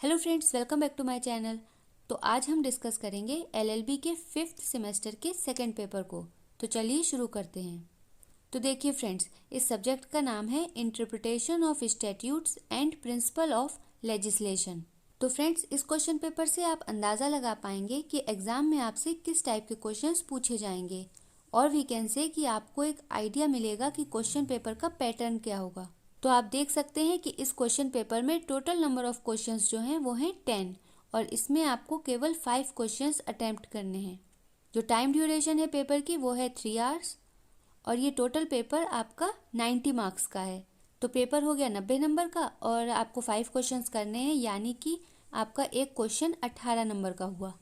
Hello friends, welcome back to my channel. तो आज हम डिस्कस करेंगे एलएलबी के 5th सेमेस्टर के सेकंड पेपर को। तो चलिए शुरू करते हैं। तो देखिए फ्रेंड्स, इस सब्जेक्ट का नाम है interpretation of statutes and principle of legislation. तो फ्रेंड्स, इस क्वेश्चन पेपर से आप अंदाज़ा लगा पाएंगे कि एग्ज़ाम में आपसे किस टाइप के क्वेश्चंस पूछे जाएंगे, और वी कैन से कि आपको एक आइडिया मिलेगा कि क्वेश्चन पेपर का पैटर्न क्या होगा। तो आप देख सकते हैं कि इस क्वेश्चन पेपर में टोटल नंबर ऑफ क्वेश्चंस जो हैं वो हैं 10, और इसमें आपको केवल 5 क्वेश्चंस अटेम्प्ट करने हैं। जो टाइम ड्यूरेशन है पेपर की वो है 3 आवर्स, और ये टोटल पेपर आपका 90 मार्क्स का है। तो पेपर हो गया 90 नंबर का, और आपको 5 क्वेश्चंस करने हैं, यानी कि आपका एक क्वेश्चन 18 नंबर का हुआ।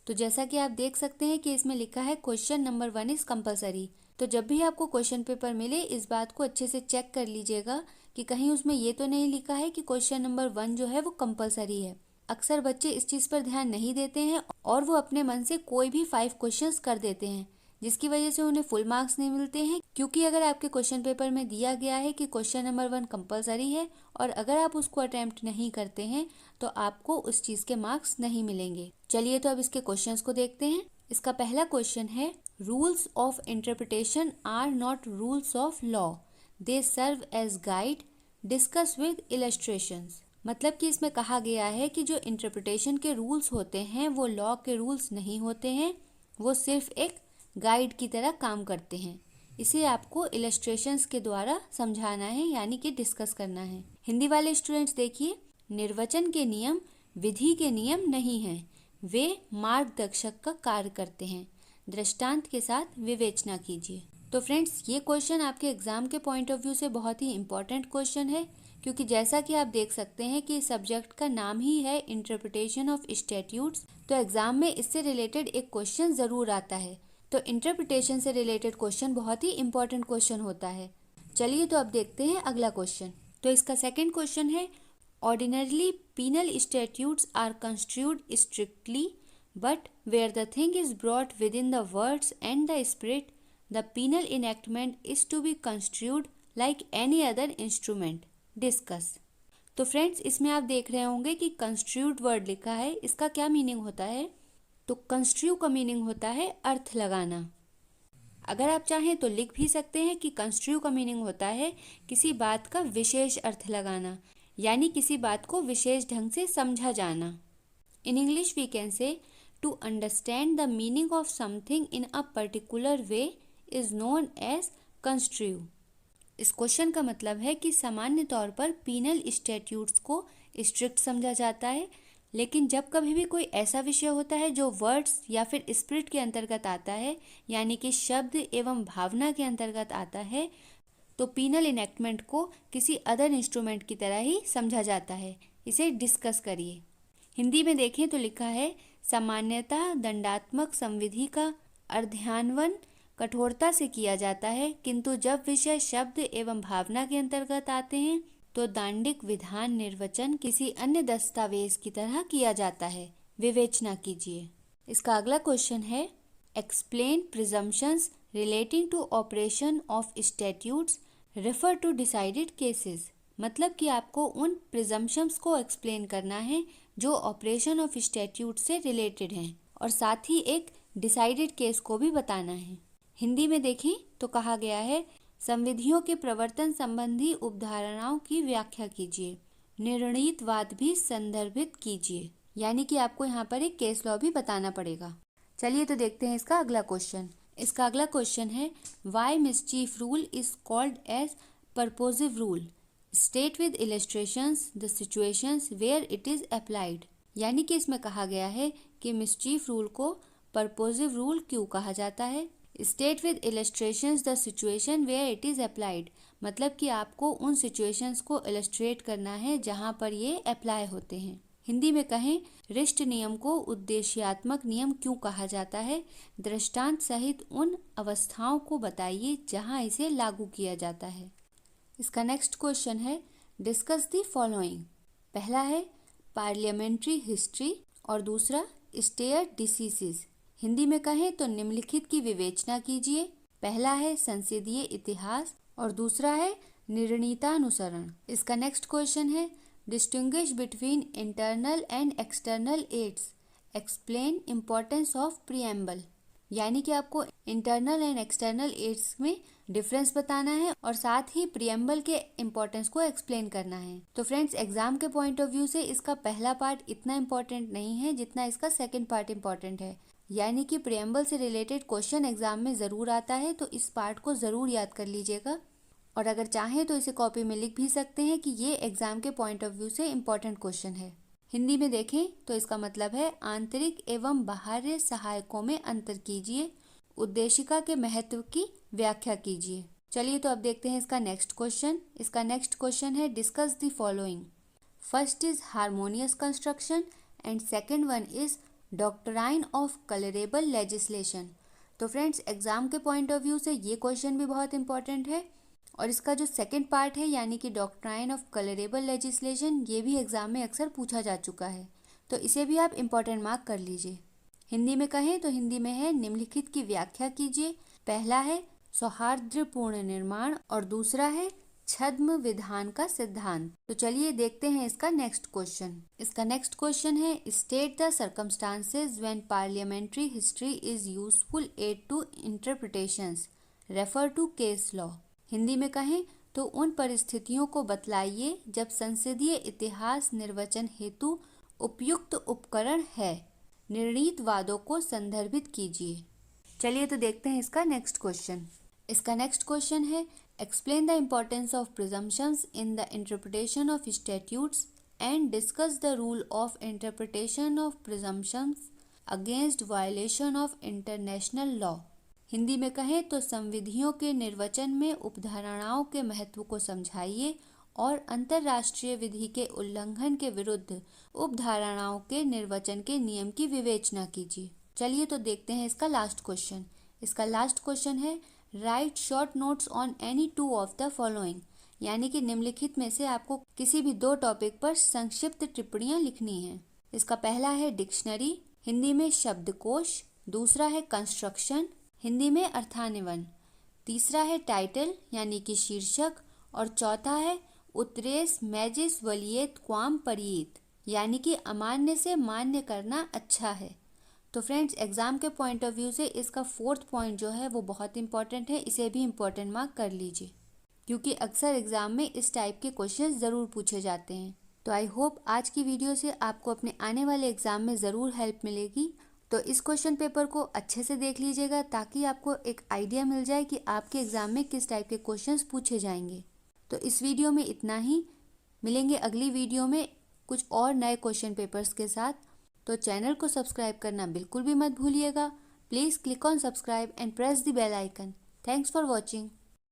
तो जैसा कि आप देख सकते हैं कि इसमें लिखा है क्वेश्चन नंबर 1 इज़ कंपलसरी। तो जब भी आपको क्वेश्चन पेपर मिले, इस बात को अच्छे से चेक कर लीजिएगा कि कहीं उसमें ये तो नहीं लिखा है कि क्वेश्चन नंबर 1 जो है वो कंपलसरी है। अक्सर बच्चे इस चीज़ पर ध्यान नहीं देते हैं और वो अपने मन से कोई भी 5 क्वेश्चंस कर देते हैं, जिसकी वजह से उन्हें फुल मार्क्स नहीं मिलते हैं। क्योंकि अगर आपके क्वेश्चन पेपर में दिया गया है कि क्वेश्चन नंबर 1 कंपलसरी है, और अगर आप उसको अटेम्प्ट नहीं करते हैं तो आपको उस चीज़ के मार्क्स नहीं मिलेंगे। चलिए तो अब इसके क्वेश्चंस को देखते हैं। इसका पहला क्वेश्चन है, rules of interpretation are not rules of law, they serve as guide, discuss with illustrations. मतलब कि इसमें कहा गया है कि जो इंटरप्रिटेशन के रूल्स होते हैं वो लॉ के रूल्स नहीं होते हैं, वो सिर्फ एक गाइड की तरह काम करते हैं। इसे आपको इलस्ट्रेशंस के द्वारा समझाना है, यानी कि डिस्कस करना है। हिंदी वाले स्टूडेंट्स देखिए, निर्वचन के नियम विधि के नियम नहीं हैं, वे मार्गदर्शक का कार्य करते हैं। दृष्टांत के साथ विवेचना कीजिए। तो फ्रेंड्स, ये क्वेश्चन आपके एग्जाम के पॉइंट ऑफ व्यू से बहुत ही इंपॉर्टेंट क्वेश्चन है, क्योंकि जैसा कि आप देख सकते हैं कि सब्जेक्ट का नाम ही है इंटरप्रिटेशन ऑफ स्टैट्यूट्स। तो एग्जाम में इससे रिलेटेड एक क्वेश्चन ज़रूर आता है। तो इंटरप्रिटेशन से रिलेटेड क्वेश्चन बहुत ही इंपॉर्टेंट क्वेश्चन होता है। चलिए तो अब देखते हैं अगला क्वेश्चन। तो इसका सेकेंड क्वेश्चन है, ordinarily penal statutes are construed strictly, but where the thing is brought within the words and the spirit, the penal enactment is to be construed like any other instrument, discuss. तो friends, इसमें आप देख रहे होंगे कि construed word लिखा है। इसका क्या मीनिंग होता है? तो कंस्ट्रू का मीनिंग होता है अर्थ लगाना। अगर आप चाहें तो लिख भी सकते हैं कि कंस्ट्रू का मीनिंग होता है किसी बात का विशेष अर्थ लगाना, यानी किसी बात को विशेष ढंग से समझा जाना। In English we can say to understand the meaning of something in a particular way is known as construe. इस क्वेश्चन का मतलब है कि सामान्य तौर पर पीनल स्टैट्यूट्स को स्ट्रिक्ट समझा जाता है, लेकिन जब कभी भी कोई ऐसा विषय होता है जो वर्ड्स या फिर स्पिरिट के अंतर्गत आता है, यानी कि शब्द एवं भावना के अंतर्गत आता है, तो पीनल इनैक्टमेंट को किसी अदर इंस्ट्रूमेंट की तरह ही समझा जाता है। इसे डिस्कस करिए। हिंदी में देखें तो लिखा है, सामान्यतः दंडात्मक संविधि का अध्ययन कठोरता से किया जाता है, किंतु जब विषय शब्द एवं भावना के अंतर्गत आते हैं तो दांडिक विधान निर्वचन किसी अन्य दस्तावेज की तरह किया जाता है। विवेचना कीजिए। इसका अगला क्वेश्चन है, explain presumptions relating to operation of statutes refer to decided cases. मतलब कि आपको उन प्रिजम्पशंस को एक्सप्लेन करना है जो ऑपरेशन ऑफ स्टैट्यूट से रिलेटेड हैं, और साथ ही एक डिसाइडेड केस को भी बताना है। हिंदी में देखें तो कहा गया है, संविधियों के प्रवर्तन संबंधी उपधारणाओं की व्याख्या कीजिए, निर्णीतवाद भी संदर्भित कीजिए। यानी कि आपको यहाँ पर एक केस लॉ भी बताना पड़ेगा। चलिए तो देखते हैं इसका अगला क्वेश्चन। इसका अगला क्वेश्चन है, why mischief rule is called as purposive rule, state with illustrations the situations where it is applied. यानी कि इसमें कहा गया है कि मिसचीफ रूल को परपोजिव रूल क्यों कहा जाता है। State with illustrations the situation where it is applied, मतलब कि आपको उन सिचुएशंस को इलस्ट्रेट करना है जहां पर ये अप्लाई होते हैं। हिंदी में कहें, रिष्ट नियम को उद्देश्यात्मक नियम क्यों कहा जाता है, दृष्टांत सहित उन अवस्थाओं को बताइए जहां इसे लागू किया जाता है। इसका नेक्स्ट क्वेश्चन है, डिस्कस द फॉलोइंग। पहला है पार्लियामेंट्री हिस्ट्री, और दूसरा स्टेयर डिसीजेस। हिंदी में कहें तो निम्नलिखित की विवेचना कीजिए। पहला है संसदीय इतिहास, और दूसरा है निर्णीतानुसरण। इसका नेक्स्ट क्वेश्चन है, distinguish between internal and external aids, explain importance of preamble. यानी कि आपको इंटरनल एंड एक्सटर्नल एड्स में डिफरेंस बताना है और साथ ही प्रीएम्बल के इम्पोर्टेंस को एक्सप्लेन करना है। तो फ्रेंड्स, एग्जाम के पॉइंट ऑफ व्यू से इसका पहला पार्ट इतना इम्पोर्टेंट नहीं है जितना इसका सेकंड पार्ट इम्पोर्टेंट है। यानी कि प्रीएम्बल से रिलेटेड क्वेश्चन एग्जाम में ज़रूर आता है, तो इस पार्ट को ज़रूर याद कर लीजिएगा। और अगर चाहें तो इसे कॉपी में लिख भी सकते हैं कि ये एग्जाम के पॉइंट ऑफ व्यू से इम्पोर्टेंट क्वेश्चन है। हिंदी में देखें तो इसका मतलब है आंतरिक एवं बाह्य सहायकों में अंतर कीजिए, उद्देशिका के महत्व की व्याख्या कीजिए। चलिए तो अब देखते हैं इसका नेक्स्ट क्वेश्चन। इसका नेक्स्ट क्वेश्चन है discuss the following. First is harmonious construction and second one is doctrine of colourable legislation. तो फ्रेंड्स, एग्जाम के पॉइंट ऑफ व्यू से ये क्वेश्चन भी बहुत इंपॉर्टेंट है और इसका जो सेकंड पार्ट है यानी कि डॉक्ट्राइन ऑफ कलरेबल लेजिस्लेशन, ये भी एग्जाम में अक्सर पूछा जा चुका है, तो इसे भी आप इम्पोर्टेंट मार्क कर लीजिए। हिंदी में कहें तो हिंदी में है निम्नलिखित की व्याख्या कीजिए। पहला है सौहार्दपूर्ण निर्माण और दूसरा है छद्म विधान का सिद्धांत। तो चलिए देखते हैं इसका नेक्स्ट क्वेश्चन। इसका नेक्स्ट क्वेश्चन है state the circumstances when parliamentary history is useful aid to interpretations, refer to case law. Hindi में कहें तो उन परिस्थितियों को बतलाइए जब संसदीय इतिहास निर्वचन हेतु उपयुक्त उपकरण है, निर्णीत वादों को संदर्भित कीजिए। चलिए तो देखते हैं इसका नेक्स्ट क्वेश्चन। इसका नेक्स्ट क्वेश्चन है explain the importance of presumptions in the interpretation of statutes and discuss the rule of interpretation of presumptions against violation of international law. Hindi में कहें तो संविधियों के निर्वचन में उपधारणाओं के महत्व को समझाइए और अंतर्राष्ट्रीय विधि के उल्लंघन के विरुद्ध उपधारणाओं के निर्वचन के नियम की विवेचना कीजिए। चलिए तो देखते हैं इसका लास्ट क्वेश्चन। इसका लास्ट क्वेश्चन है right short notes on any two of the following. यानी कि निम्नलिखित में से आपको किसी भी दो टॉपिक पर संक्षिप्त टिप्पणियां लिखनी है। इसका पहला है डिक्शनरी, हिंदी में शब्दकोश। दूसरा है कंस्ट्रक्शन, हिंदी में अर्थान्वयन। तीसरा है टाइटल यानी कि शीर्षक और चौथा है उत्रेस मैजिस वलियत क्वाम परियत, यानी कि अमान्य से मान्य करना अच्छा है। तो फ्रेंड्स, एग्जाम के पॉइंट ऑफ व्यू से इसका फोर्थ पॉइंट जो है वो बहुत इंपॉर्टेंट है, इसे भी इंपॉर्टेंट मार्क कर लीजिए क्योंकि अक्सर एग्जाम में इस टाइप के क्वेश्चंस ज़रूर पूछे जाते हैं। तो आई होप आज की वीडियो से आपको अपने आने वाले एग्जाम में ज़रूर हेल्प मिलेगी। तो इस क्वेश्चन पेपर को अच्छे से देख लीजिएगा ताकि आपको एक आइडिया मिल जाए कि आपके एग्जाम में किस टाइप के क्वेश्चंस पूछे जाएंगे। तो इस वीडियो में इतना ही, मिलेंगे अगली वीडियो में कुछ और नए क्वेश्चन पेपर्स के साथ। तो चैनल को सब्सक्राइब करना बिल्कुल भी मत भूलिएगा। Please click on subscribe and press the bell icon. Thanks for watching.